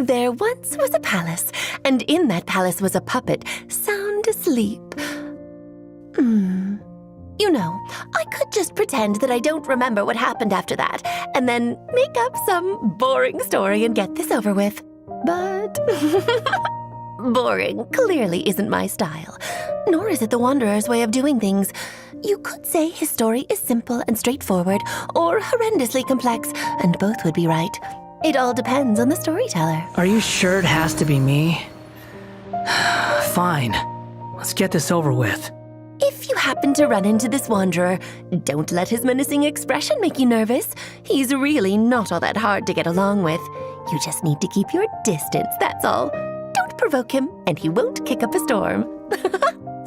There once was a palace, and in that palace was a puppet, sound asleep. You know, I could just pretend that I don't remember what happened after that, and then make up some boring story and get this over with. But boring clearly isn't my style, nor is it the Wanderer's way of doing things. You could say his story is simple and straightforward, or horrendously complex, and both would be right. It all depends on the storyteller. Are you sure it has to be me? Fine. Let's get this over with. If you happen to run into this Wanderer, don't let his menacing expression make you nervous. He's really not all that hard to get along with. You just need to keep your distance, that's all. Don't provoke him, and he won't kick up a storm.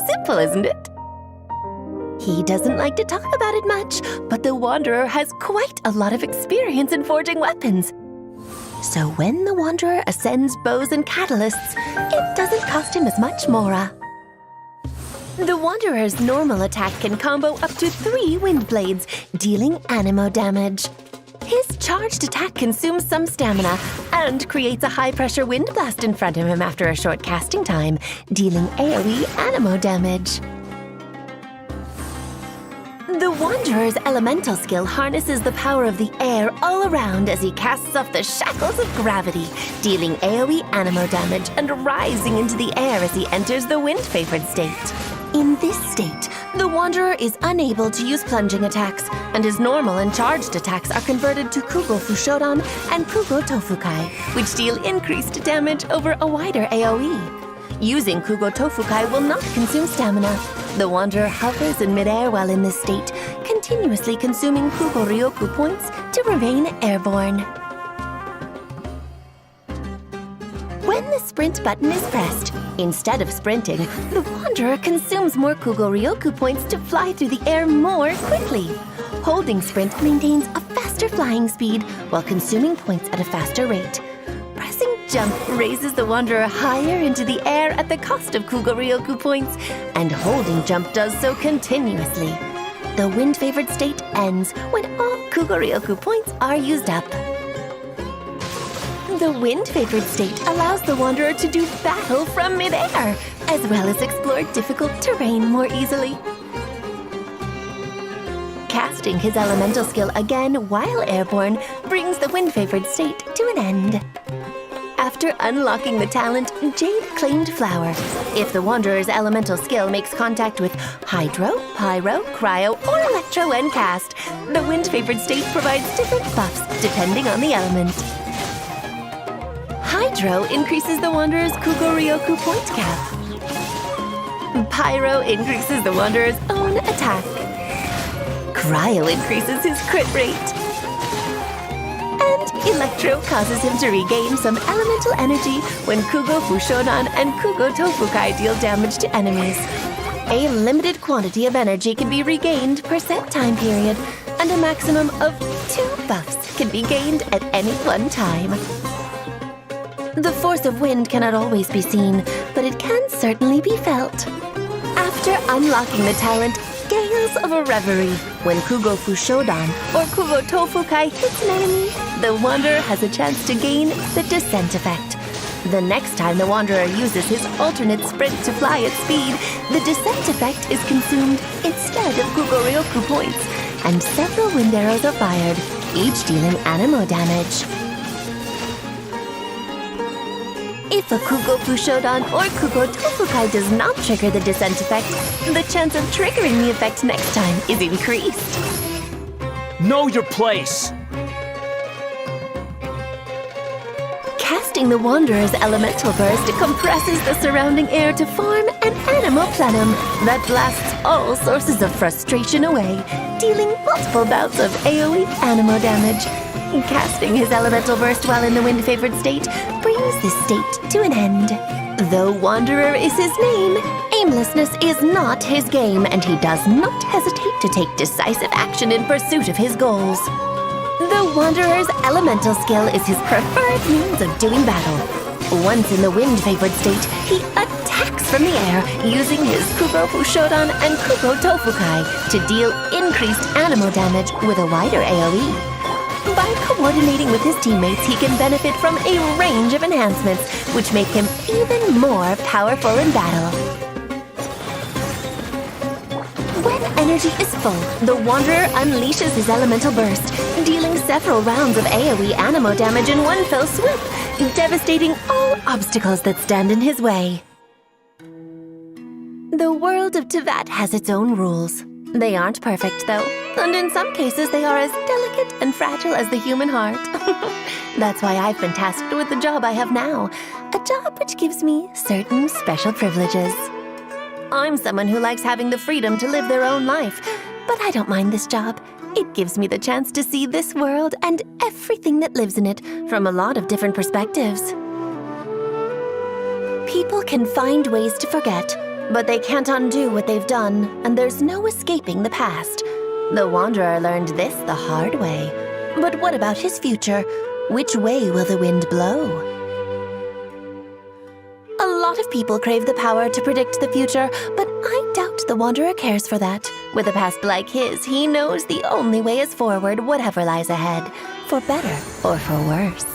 Simple, isn't it? He doesn't like to talk about it much, but the Wanderer has quite a lot of experience in forging weapons. So when the Wanderer ascends bows and catalysts, it doesn't cost him as much mora. The Wanderer's normal attack can combo up to 3 wind blades, dealing anemo damage. His charged attack consumes some stamina and creates a high-pressure wind blast in front of him after a short casting time, dealing AoE anemo damage. The Wanderer's elemental skill harnesses the power of the air all around as he casts off the shackles of gravity, dealing AoE anemo damage and rising into the air as he enters the wind-favored state. In this state, the Wanderer is unable to use plunging attacks, and his normal and charged attacks are converted to Kugo Fushodan and Kugo Tofukai, which deal increased damage over a wider AoE. Using Kugo Tofukai will not consume stamina. The Wanderer hovers in midair while in this state, continuously consuming Kugo Ryoku points to remain airborne. When the sprint button is pressed, instead of sprinting, the Wanderer consumes more Kugo Ryoku points to fly through the air more quickly. Holding sprint maintains a faster flying speed while consuming points at a faster rate. Pressing jump raises the Wanderer higher into the air at the cost of Kugo Ryoku points, and holding jump does so continuously. The wind-favored state ends when all Kugo Ryoku points are used up. The wind-favored state allows the Wanderer to do battle from midair, as well as explore difficult terrain more easily. Casting his elemental skill again while airborne brings the wind-favored state to an end. After unlocking the talent Jade-Claimed Flower, if the Wanderer's elemental skill makes contact with Hydro, Pyro, Cryo, or Electro when cast, the wind-favored state provides different buffs depending on the element. Hydro increases the Wanderer's Kugo Ryoku point cap. Pyro increases the Wanderer's own attack. Cryo increases his crit rate. And Electro causes him to regain some elemental energy when Kugo Fushodan and Kugo Tofukai deal damage to enemies. A limited quantity of energy can be regained per set time period, and a maximum of 2 buffs can be gained at any one time. The force of wind cannot always be seen, but it can certainly be felt. After unlocking the talent Gales of a Reverie, when Kugo Fushodan or Kugo Tofukai hits an enemy, the Wanderer has a chance to gain the Descent effect. The next time the Wanderer uses his alternate sprint to fly at speed, the Descent effect is consumed instead of Kugo Ryoku points, and several wind arrows are fired, each dealing anemo damage. If a Kugo Fushodan or Kugo Tofukai does not trigger the Descent effect, the chance of triggering the effect next time is increased. Know your place! Casting the Wanderer's elemental burst compresses the surrounding air to form an anemo plenum that blasts all sources of frustration away, dealing multiple bouts of AoE anemo damage. Casting his elemental burst while in the wind-favored state brings this state to an end. Though Wanderer is his name, aimlessness is not his game, and he does not hesitate to take decisive action in pursuit of his goals. The Wanderer's elemental skill is his preferred means of doing battle. Once in the wind-favored state, he attacks from the air using his Kugo Fushodan and Kugo Tofukai to deal increased anemo damage with a wider AoE. By coordinating with his teammates, he can benefit from a range of enhancements, which make him even more powerful in battle. When energy is full, the Wanderer unleashes his elemental burst, dealing several rounds of AoE animo damage in one fell swoop, devastating all obstacles that stand in his way. The world of Teyvat has its own rules. They aren't perfect, though, and in some cases they are as delicate and fragile as the human heart. That's why I've been tasked with the job I have now, a job which gives me certain special privileges. I'm someone who likes having the freedom to live their own life, but I don't mind this job. It gives me the chance to see this world and everything that lives in it from a lot of different perspectives. People can find ways to forget, but they can't undo what they've done, and there's no escaping the past. The Wanderer learned this the hard way. But what about his future? Which way will the wind blow? A lot of people crave the power to predict the future, but I doubt the Wanderer cares for that. With a past like his, he knows the only way is forward, whatever lies ahead, for better or for worse.